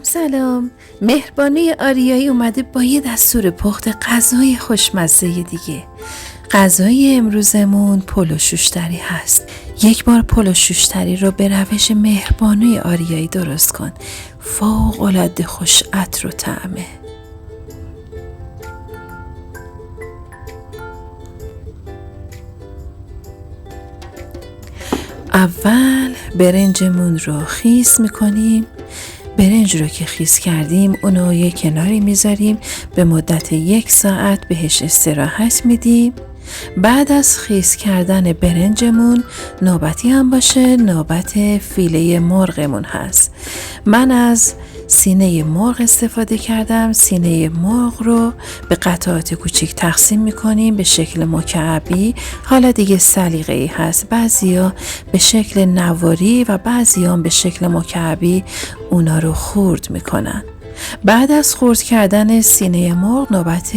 سلام. مهربانی آریایی اومده با یه دستور پخت غذای خوشمزه دیگه. غذای امروزمون پلو شوشتری هست. یک بار پلو شوشتری رو به روش مهربانی آریایی درست کن. فوق‌العاده خوش عطر و طعمه. اول برنجمون رو خیس میکنیم. برنج رو که خیس کردیم اونو یه کناری میذاریم، به مدت 1 ساعت بهش استراحت میدیم. بعد از خیس کردن برنجمون نوبتی هم باشه نوبت فیله مرغمون هست. من از سینه مرغ استفاده کردم. سینه مرغ رو به قطعات کوچیک تقسیم میکنیم به شکل مکعبی. حالا دیگه سلیقه‌ای هست، بعضیا به شکل نواری و بعضیا به شکل مکعبی اونا رو خرد میکنن. بعد از خرد کردن سینه مرغ نوبت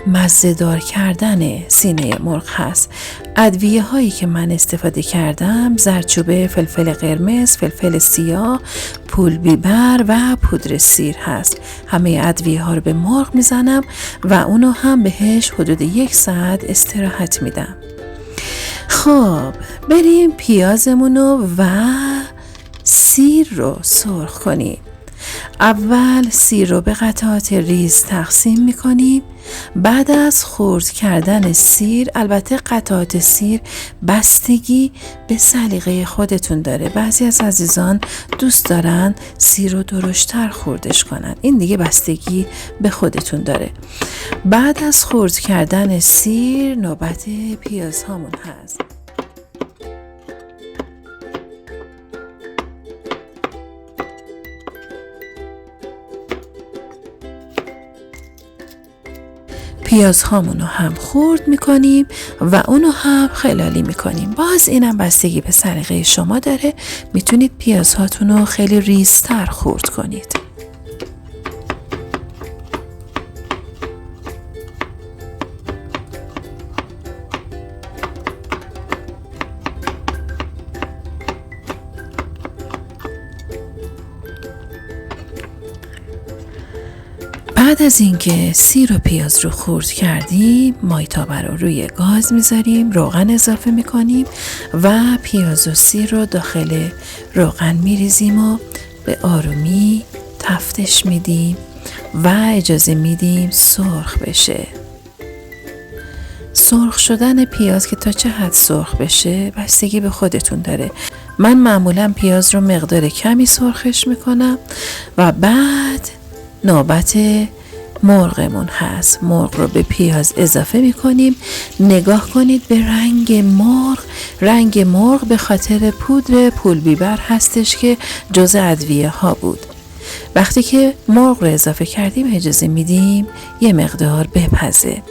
مزه‌دار کردن سینه مرغ هست. ادویه هایی که من استفاده کردم زردچوبه، فلفل قرمز، فلفل سیاه، پول بیبر و پودر سیر هست. همه ادویه ها رو به مرغ میزنم و اونو هم بهش حدود 1 ساعت استراحت میدم. خب بریم پیازمونو و سیر رو سرخ کنیم. اول سیر رو به قطعات ریز تقسیم میکنیم. بعد از خرد کردن سیر، البته قطعات سیر بستگی به سلیقه خودتون داره. بعضی از عزیزان دوست دارن سیر رو درشتر خردش کنن، این دیگه بستگی به خودتون داره. بعد از خرد کردن سیر نوبت پیاز هامون هست. پیاز هامونو هم خرد میکنیم و اونو هم خلالی میکنیم. باز اینم بستگی به سلیقه شما داره، میتونید پیاز هاتونو خیلی ریزتر خرد کنید. بعد از اینکه سیر و پیاز رو خرد کردیم، مایتابه رو روی گاز میذاریم، روغن اضافه میکنیم و پیاز و سیر رو داخل روغن میریزیم و به آرومی تفتش میدیم و اجازه میدیم سرخ بشه. سرخ شدن پیاز که تا چه حد سرخ بشه بستگی به خودتون داره. من معمولا پیاز رو مقدار کمی سرخش میکنم و بعد نوبت مرغمون هست. مرغ رو به پیاز اضافه میکنیم. نگاه کنید به رنگ مرغ. رنگ مرغ به خاطر پودر پول بیبر هستش که جزء ادویه ها بود. وقتی که مرغ رو اضافه کردیم اجازه میدیم یه مقدار بپزه.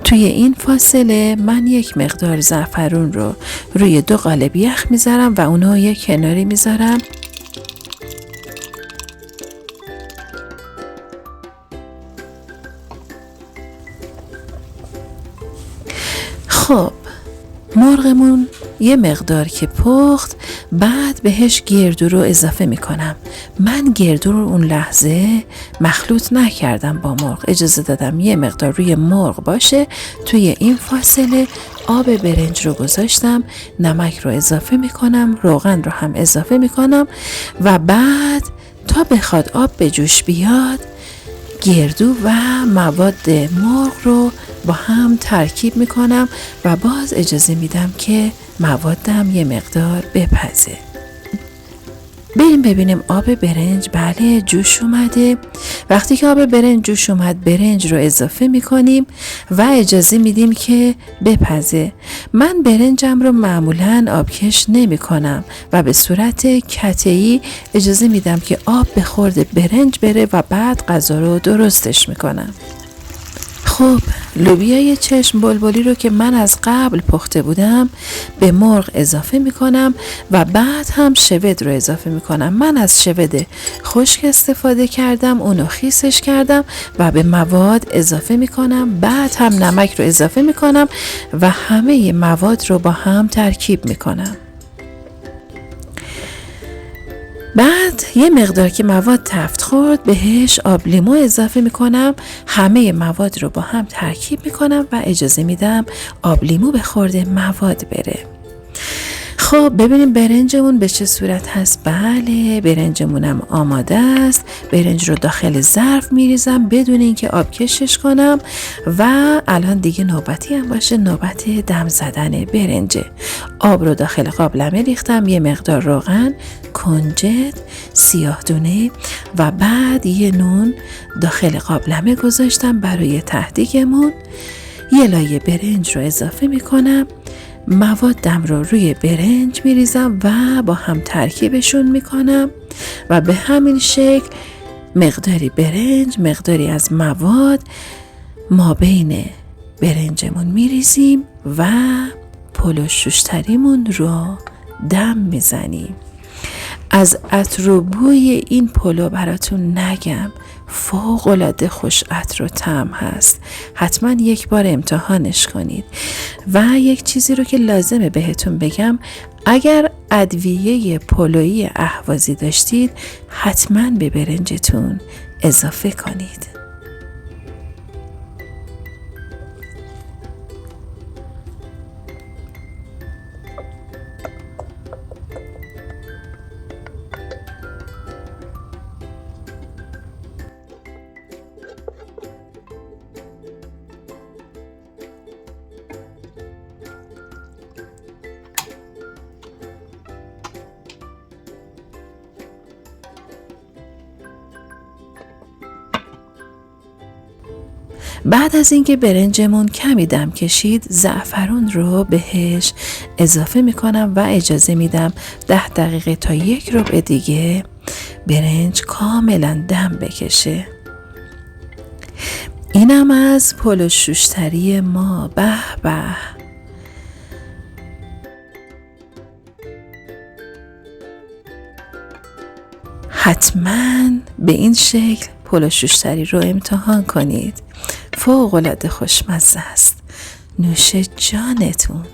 توی این فاصله من 1 مقدار زعفرون رو روی 2 قالب یخ میذارم و اونو یک کناری میذارم. خب مرغمون یه مقدار که پخت، بعد بهش گردو رو اضافه میکنم. من گردو رو اون لحظه مخلوط نکردم با مرغ، اجازه دادم یه مقدار روی مرغ باشه. توی این فاصله آب برنج رو گذاشتم، نمک رو اضافه میکنم، روغن رو هم اضافه میکنم و بعد تا بخواد آب به جوش بیاد گردو و مواد مرغ رو با هم ترکیب میکنم و باز اجازه میدم که موادم یه مقدار بپزه. بریم ببینیم آب برنج بله جوش اومده. وقتی که آب برنج جوش اومد برنج رو اضافه میکنیم و اجازه میدیم که بپزه. من برنجم رو معمولاً آبکش نمی کنم و به صورت کته‌ای اجازه میدم که آب به خورد برنج بره و بعد غذا رو درستش میکنم. خب لوبیای چشم بلبلی رو که من از قبل پخته بودم به مرغ اضافه میکنم و بعد هم شود رو اضافه میکنم. من از شود خشک استفاده کردم، اونو خیسش کردم و به مواد اضافه میکنم. بعد هم نمک رو اضافه میکنم و همه مواد رو با هم ترکیب میکنم. بعد یه مقدار که مواد تفت خورد بهش آب لیمو اضافه میکنم. همه مواد رو با هم ترکیب میکنم و اجازه میدم آب لیمو به خورده مواد بره. خب ببینیم برنجمون به چه صورت هست. بله برنجمونم آماده است. برنج رو داخل ظرف میریزم بدون اینکه آب کشش کنم و الان دیگه نوبتی هم باشه نوبت دم زدن برنجه. آب رو داخل قابلمه ریختم، یه مقدار روغن، کنجد، سیاه دونه و بعد یه نون داخل قابلمه گذاشتم برای تهدیگمون. یه لایه برنج رو اضافه میکنم، موادم رو روی برنج میریزم و با هم ترکیبشون میکنم و به همین شکل مقداری برنج مقداری از مواد ما بین برنجمون میریزیم و پلو شوشتریمون رو دم میزنیم. از عطر و بوی این پلو براتون نگم، فوق‌العاده خوش عطر و طعم هست. حتما یک بار امتحانش کنید. و یک چیزی رو که لازمه بهتون بگم، اگر ادویه پلویی اهوازی داشتید حتما به برنجتون اضافه کنید. بعد از اینکه برنجمون کمی دم کشید زعفرون رو بهش اضافه میکنم و اجازه میدم 10 دقیقه تا 1 ربع دیگه برنج کاملا دم بکشه. اینم از پلو شوشتری ما. به به. حتما به این شکل پلو شوشتری رو امتحان کنید. فوق‌العاده خوشمزه است. نوش جانتون.